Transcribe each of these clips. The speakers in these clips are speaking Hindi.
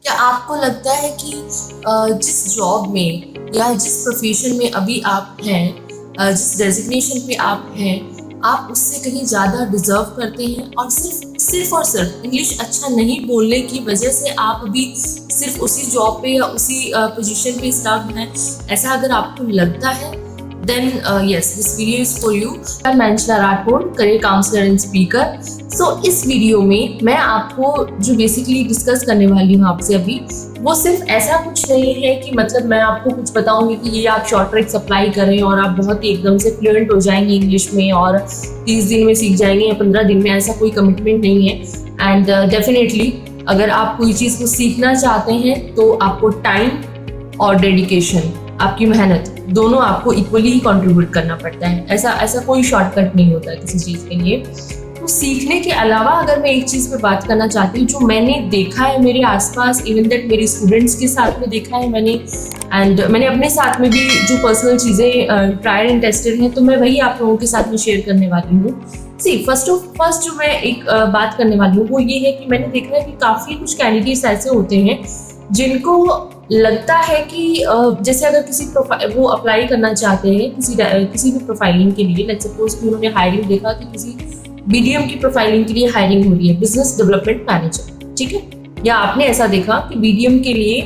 क्या आपको लगता है कि जिस जॉब में या जिस प्रोफेशन में अभी आप हैं, जिस डेजिग्नेशन पे आप हैं, आप उससे कहीं ज़्यादा डिजर्व करते हैं और सिर्फ और सिर्फ इंग्लिश अच्छा नहीं बोलने की वजह से आप अभी सिर्फ उसी जॉब पे या उसी पोजीशन पे स्टक हैं? ऐसा अगर आपको लगता है then yes, this video is for you. I'm Manchla Rathod, career counselor and speaker. So इस वीडियो में मैं आपको जो बेसिकली डिस्कस करने वाली हूँ आपसे अभी, वो सिर्फ ऐसा कुछ नहीं है कि मतलब मैं आपको कुछ बताऊंगी कि ये आप शॉर्ट ट्रिक्स अप्लाई करें और आप बहुत ही एकदम से फ्लुएंट हो जाएंगे इंग्लिश में और 30 दिन में सीख जाएंगे या 15 दिन में। ऐसा कोई कमिटमेंट नहीं है। एंड डेफिनेटली अगर आप कोई चीज़ को सीखना चाहते हैं तो आपको टाइम और डेडिकेशन, आपकी मेहनत दोनों आपको इक्वली ही कंट्रीब्यूट करना पड़ता है। ऐसा कोई शॉर्टकट नहीं होता किसी चीज़ के लिए। तो सीखने के अलावा अगर मैं एक चीज़ पे बात करना चाहती हूँ जो मैंने देखा है मेरे आसपास, इवन दैट मेरे स्टूडेंट्स के साथ में देखा है मैंने, एंड मैंने अपने साथ में भी जो पर्सनल चीज़ें ट्राइड एंड टेस्टेड हैं, तो मैं वही आप लोगों के साथ में शेयर करने वाली हूँ। फर्स्ट जो मैं एक बात करने वाली हूँ वो ये है कि मैंने देखा है कि काफ़ी कुछ कैंडिडेट्स ऐसे होते हैं जिनको लगता है कि जैसे अगर किसी वो अप्लाई करना चाहते हैं किसी भी प्रोफाइलिंग के लिए, लेट्स सपोज कि उन्होंने हायरिंग देखा कि किसी बीडीएम की प्रोफाइलिंग के लिए हायरिंग हो रही है, बिजनेस डेवलपमेंट मैनेजर, ठीक है, या आपने ऐसा देखा कि बीडीएम के लिए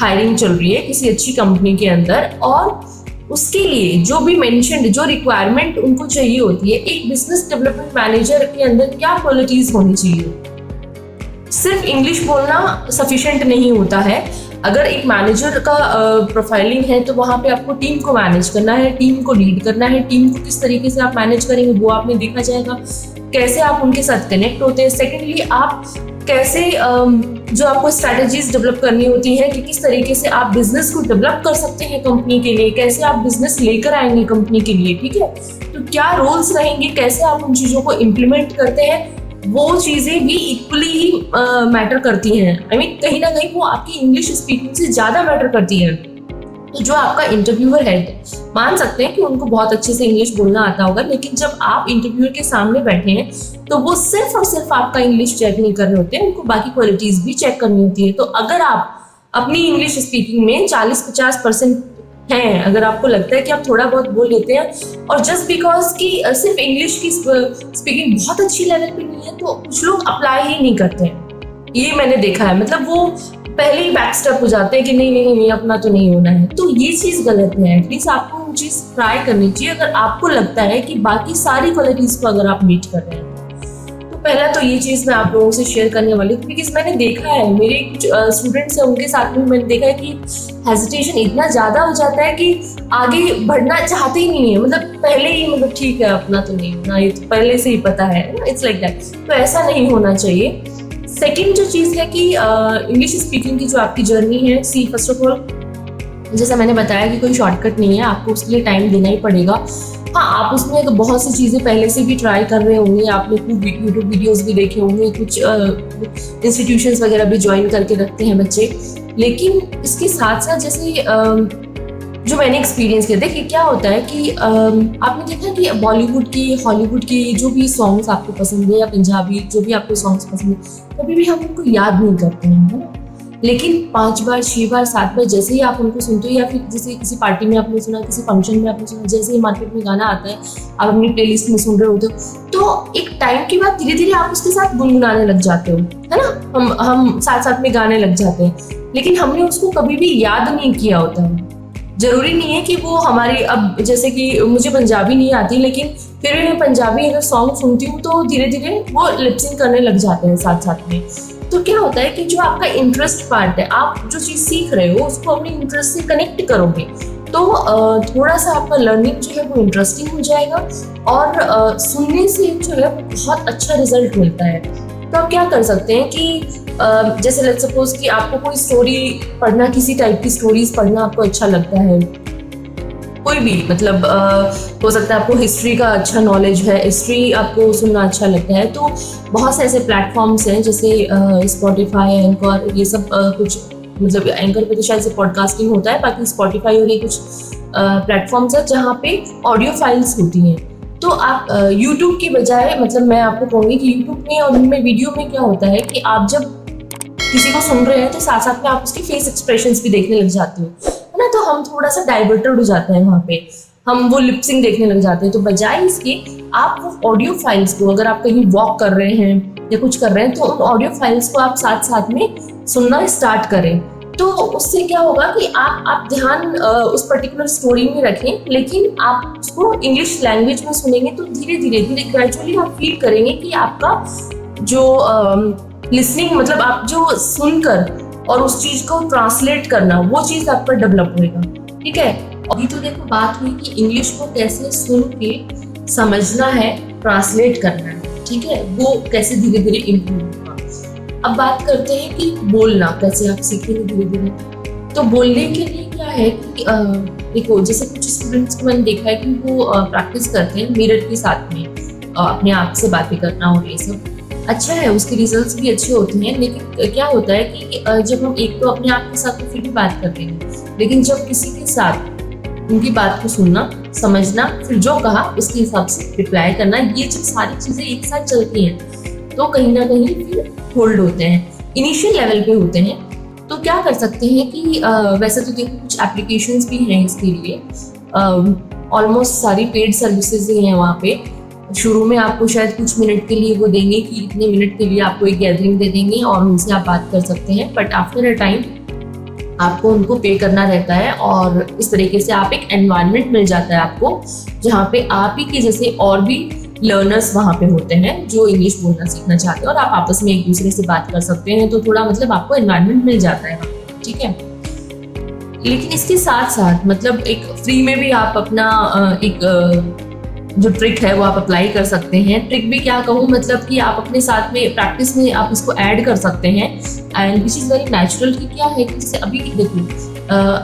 हायरिंग चल रही है किसी अच्छी कंपनी के अंदर, और उसके लिए जो भी मेंशन्ड जो रिक्वायरमेंट उनको चाहिए होती है, एक बिजनेस डेवलपमेंट मैनेजर के अंदर क्या क्वालिटीज होनी चाहिए। सिर्फ इंग्लिश बोलना सफिशिएंट नहीं होता है। अगर एक मैनेजर का प्रोफाइलिंग है तो वहाँ पे आपको टीम को मैनेज करना है, टीम को लीड करना है। टीम को किस तरीके से आप मैनेज करेंगे वो आपने देखा जाएगा, कैसे आप उनके साथ कनेक्ट होते हैं। सेकेंडली आप कैसे जो आपको स्ट्रैटेजीज डेवलप करनी होती है कि किस तरीके से आप बिजनेस को डेवलप कर सकते हैं कंपनी के लिए, कैसे आप बिजनेस लेकर आएंगे कंपनी के लिए, ठीक है, तो क्या रोल्स रहेंगे, कैसे आप उन चीज़ों को इम्प्लीमेंट करते हैं, वो चीज़ें भी इक्वली ही मैटर करती हैं। आई मीन कहीं ना कहीं वो आपकी इंग्लिश स्पीकिंग से ज़्यादा मैटर करती है। तो जो आपका इंटरव्यूअर है, मान सकते हैं कि उनको बहुत अच्छे से इंग्लिश बोलना आता होगा, लेकिन जब आप इंटरव्यूअर के सामने बैठे हैं तो वो सिर्फ और सिर्फ आपका इंग्लिश चेक नहीं कर रहे होते हैं, उनको बाकी क्वालिटीज़ भी चेक करनी होती है। तो अगर आप अपनी इंग्लिश स्पीकिंग में 40-50% हैं, अगर आपको लगता है कि आप थोड़ा बहुत बोल लेते हैं और जस्ट बिकॉज कि सिर्फ इंग्लिश की स्पीकिंग बहुत अच्छी लेवल पे नहीं है, तो कुछ लोग अप्लाई ही नहीं करते हैं। ये मैंने देखा है, मतलब वो पहले ही बैक स्टेप हो जाते हैं कि नहीं अपना तो नहीं होना है। तो ये चीज़ गलत है। एटलीस्ट आपको वो चीज़ ट्राई करनी चाहिए अगर आपको लगता है कि बाकी सारी क्वालिटीज़ को अगर आप मीट कर रहे हैं। तो पहला तो ये चीज़ मैं आप लोगों से शेयर करने वाली हूँ, बिकॉज मैंने देखा है मेरे कुछ स्टूडेंट्स हैं, उनके साथ में मैंने देखा है कि हेजिटेशन इतना ज़्यादा हो जाता है कि आगे बढ़ना चाहते ही नहीं है। मतलब पहले ही मतलब ठीक है अपना तो नहीं होना, ये तो पहले से ही पता है, इट्स लाइक दैट। तो ऐसा नहीं होना चाहिए। सेकेंड जो चीज़ है कि इंग्लिश स्पीकिंग की जो आपकी जर्नी है, फर्स्ट ऑफ ऑल जैसा मैंने बताया कि कोई शॉर्टकट नहीं है, आपको उसके लिए टाइम देना ही पड़ेगा। हाँ, आप उसमें तो बहुत सी चीज़ें पहले से भी ट्राई कर रहे होंगे, आपने कुछ यूट्यूब वीडियोस भी देखे होंगे, कुछ इंस्टीट्यूशंस वगैरह भी ज्वाइन करके रखते हैं बच्चे, लेकिन इसके साथ साथ जैसे जो मैंने एक्सपीरियंस किया, देखिए क्या होता है कि आपने देखा कि बॉलीवुड की, हॉलीवुड की जो भी सॉन्ग्स आपको पसंद है या पंजाबी जो भी आपको सॉन्ग्स पसंद है, कभी भी हम उनको याद नहीं करते हैं, है ना। लेकिन 5 बार 6 बार 7 बार जैसे ही आप उनको सुनते हो, या फिर जैसे किसी पार्टी में आपने सुना, किसी फंक्शन में आपने सुना, जैसे ही मार्केट में गाना आता है आप अपनी प्लेलिस्ट में सुन रहे होते हो, तो एक टाइम के बाद धीरे धीरे आप उसके साथ गुनगुनाने लग जाते हो, है ना। हम साथ साथ में गाने लग जाते हैं, लेकिन हमने उसको कभी भी याद नहीं किया होता है। जरूरी नहीं है कि वो हमारी, अब जैसे कि मुझे पंजाबी नहीं आती, लेकिन फिर भी मैं पंजाबी अगर सॉन्ग सुनती हूँ तो धीरे धीरे वो लिपसिंग करने लग जाते हैं साथ साथ में। तो क्या होता है कि जो आपका इंटरेस्ट पार्ट है, आप जो चीज़ सीख रहे हो उसको अपने इंटरेस्ट से कनेक्ट करोगे तो थोड़ा सा आपका लर्निंग जो है वो इंटरेस्टिंग हो जाएगा, और सुनने से जो है वो बहुत अच्छा रिजल्ट मिलता है। तो आप क्या कर सकते हैं कि जैसे लेट्स सपोज कि आपको कोई स्टोरी पढ़ना, किसी टाइप की स्टोरीज पढ़ना आपको अच्छा लगता है, कोई भी, मतलब हो सकता है आपको हिस्ट्री का अच्छा नॉलेज है, हिस्ट्री आपको सुनना अच्छा लगता है, तो बहुत से ऐसे प्लेटफॉर्म्स हैं जैसे स्पॉटिफाई, एंकर, ये सब कुछ, मतलब एंकर पे तो शायद से पॉडकास्टिंग होता है, बाकी स्पॉटिफाई और ये कुछ प्लेटफॉर्म्स है जहाँ पे ऑडियो फाइल्स होती हैं। तो आप यूट्यूब की बजाय, मतलब मैं आपको कहूँगी कि यूट्यूब में और उनमें वीडियो में क्या होता है कि आप जब किसी को सुन रहे हैं तो साथ साथ में आप उसके फेस एक्सप्रेशंस भी देखने लग जाते हो, है ना। तो हम थोड़ा सा डाइवर्टेड हो जाते हैं वहाँ पे, हम वो लिपसिंग देखने लग जाते हैं। तो बजाय इसके आप वो ऑडियो फाइल्स को, अगर आप कहीं वॉक कर रहे हैं या कुछ कर रहे हैं, तो उन ऑडियो फाइल्स को आप साथ साथ में सुनना स्टार्ट करें। तो उससे क्या होगा कि आप ध्यान उस पर्टिकुलर स्टोरी में रखें, लेकिन आप उसको इंग्लिश लैंग्वेज में सुनेंगे तो धीरे धीरे ग्रेजुअली आप फील करेंगे कि आपका जो लिसनिंग, मतलब आप जो सुनकर और उस चीज को ट्रांसलेट करना, वो चीज आप पर डेवलप होएगा। ठीक है। अभी तो देखो बात हुई कि इंग्लिश को कैसे सुन के समझना है, ट्रांसलेट करना है, ठीक है, वो कैसे धीरे धीरे इम्प्रूव होगा। अब बात करते हैं कि बोलना कैसे आप सीखेंगे धीरे धीरे। तो बोलने के लिए क्या है कि देखो, जैसे कुछ स्टूडेंट्स को मैंने देखा है कि वो प्रैक्टिस करते हैं मिरर के साथ में अपने आप से बातें करना, और ये सब अच्छा है, उसके रिजल्ट्स भी अच्छे होते हैं। लेकिन क्या होता है कि जब हम एक तो अपने आप के साथ तो फिर भी बात करते हैं, लेकिन जब किसी के साथ उनकी बात को सुनना, समझना, फिर जो कहा उसके हिसाब से रिप्लाई करना, ये जब सारी चीजें एक साथ चलती हैं तो कहीं ना कहीं फिर होल्ड होते हैं, इनिशियल लेवल पे होते हैं। तो क्या कर सकते हैं कि वैसे तो देखो कुछ एप्लीकेशंस भी हैं इसके लिए, ऑलमोस्ट सारी पेड सर्विसेज ही हैं वहाँ पे। शुरू में आपको शायद कुछ मिनट के लिए वो देंगे कि इतने मिनट के लिए आपको एक गैदरिंग दे देंगे और उनसे आप बात कर सकते हैं, बट आफ्टर अ टाइम आपको उनको पे करना रहता है। और इस तरीके से आप एक एनवायरनमेंट मिल जाता है आपको, जहाँ पे आप ही के जैसे और भी लर्नर्स वहाँ पे होते हैं जो इंग्लिश बोलना सीखना चाहते हैं, और आप आपस में एक दूसरे से बात कर सकते हैं। तो थोड़ा मतलब आपको एनवायरनमेंट मिल जाता है, ठीक है। लेकिन इसके साथ साथ मतलब एक फ्री में भी आप अपना एक जो ट्रिक है वो आप अप्लाई कर सकते हैं। ट्रिक भी क्या कहूँ, मतलब कि आप अपने साथ में प्रैक्टिस में आप इसको ऐड कर सकते हैं, and which is very natural. कि क्या है कि जैसे अभी देखो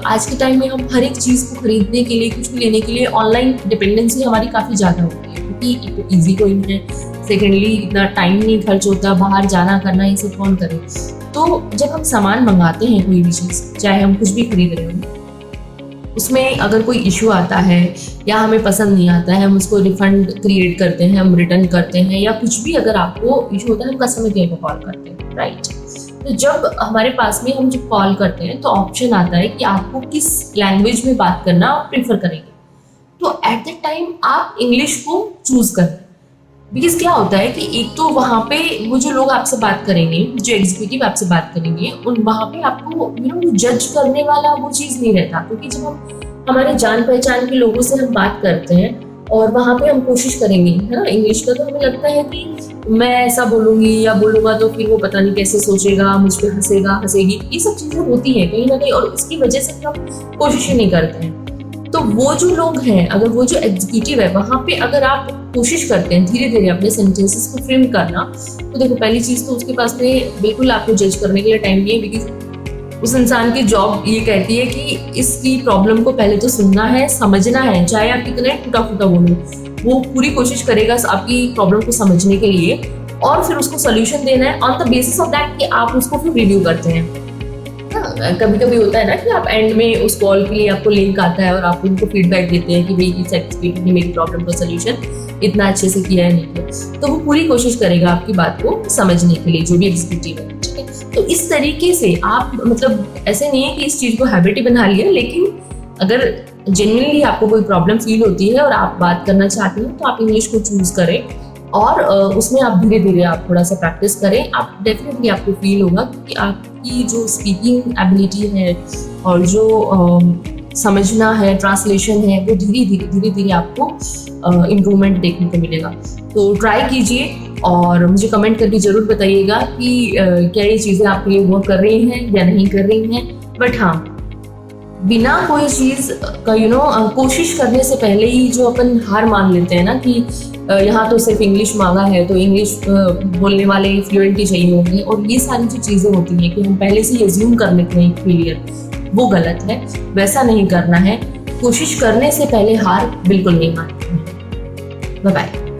आज के टाइम में हम हर एक चीज़ को खरीदने के लिए, कुछ भी लेने के लिए ऑनलाइन डिपेंडेंसी हमारी काफ़ी ज़्यादा होती है, क्योंकि एक तो ईजी कोई है, सेकेंडली इतना टाइम नहीं खर्च होता, बाहर जाना करना ये सब कौन करे। तो जब हम सामान मंगाते हैं कोई भी चीज़, चाहे हम कुछ भी खरीद रहे हो, उसमें अगर कोई इशू आता है या हमें पसंद नहीं आता है, हम उसको रिफंड क्रिएट करते हैं, हम रिटर्न करते हैं, या कुछ भी अगर आपको इशू होता है हम कस्टमर केयर को कॉल करते हैं, राइट। तो जब हमारे पास में हम जब कॉल करते हैं तो ऑप्शन आता है कि आपको किस लैंग्वेज में बात करना आप प्रीफर करेंगे। तो एट दैट टाइम आप इंग्लिश को चूज करें, बिकॉज क्या होता है कि एक तो वहाँ पे वो जो लोग आपसे बात करेंगे, जो एग्जीक्यूटिव आपसे बात करेंगे, उन वहाँ पे आपको जज करने वाला वो चीज़ नहीं रहता। क्योंकि जब हम हमारे जान पहचान के लोगों से हम बात करते हैं और वहाँ पे हम कोशिश करेंगे, है ना, इंग्लिश का, तो हमें लगता है कि मैं ऐसा बोलूँगी या बोलूँगा तो फिर वो पता नहीं कैसे सोचेगा, मुझ पर हंसेगा, हंसेगी, ये सब चीज़ें होती हैं कहीं ना कहीं, और इसकी वजह से हम कोशिश ही नहीं करते हैं। तो वो जो लोग हैं, अगर वो जो एग्जीक्यूटिव है, वहाँ पे अगर आप कोशिश करते हैं धीरे धीरे अपने सेंटेंसेस को फ्रेम करना, तो देखो पहली चीज़ तो उसके पास में बिल्कुल आपको जज करने के लिए टाइम नहीं है, बिकॉज उस इंसान की जॉब ये कहती है कि इसकी प्रॉब्लम को पहले तो सुनना है, समझना है, चाहे आप कितना टूटा फूटा बोलो, वो पूरी कोशिश करेगा आपकी प्रॉब्लम को समझने के लिए, और फिर उसको सोल्यूशन देना है on the basis of that कि आप उसको फिर रिव्यू करते हैं। कभी कभी होता है ना कि आप एंड में उस कॉल के लिए आपको लिंक आता है और आप उनको फीडबैक देते हैं कि भाई इस एग्जीक्यूटिव ने मेरी प्रॉब्लम का सोल्यूशन इतना अच्छे से किया है, नहीं किया। तो वो पूरी कोशिश करेगा आपकी बात को समझने के लिए, जो भी एग्जीक्यूटिव है, ठीक है। तो इस तरीके से आप मतलब ऐसे नहीं है कि इस चीज़ को हैबिट ही बना लिया, लेकिन अगर जेन्युइनली आपको कोई प्रॉब्लम फील होती है और आप बात करना चाहते हैं तो आप इंग्लिश को चूज करें, और उसमें आप धीरे धीरे आप थोड़ा सा प्रैक्टिस करें। आप डेफिनेटली आपको फील होगा कि आपकी जो स्पीकिंग एबिलिटी है और जो समझना है, ट्रांसलेशन है, वो धीरे धीरे आपको इम्प्रूवमेंट देखने को मिलेगा। तो ट्राई कीजिए और मुझे कमेंट करके ज़रूर बताइएगा कि क्या ये चीज़ें आपके लिए वर्क कर रही हैं या नहीं कर रही हैं। बट हाँ, बिना कोई चीज़ का कोशिश करने से पहले ही जो अपन हार मान लेते हैं ना कि यहाँ तो सिर्फ इंग्लिश मांगा है तो इंग्लिश बोलने वाले फ्लुएंट ही चाहिए होंगे, और ये सारी जो चीज़ें होती हैं कि हम पहले से अज्यूम कर लेते हैं फेलियर, वो गलत है। वैसा नहीं करना है, कोशिश करने से पहले हार बिल्कुल नहीं माननी है। Bye bye.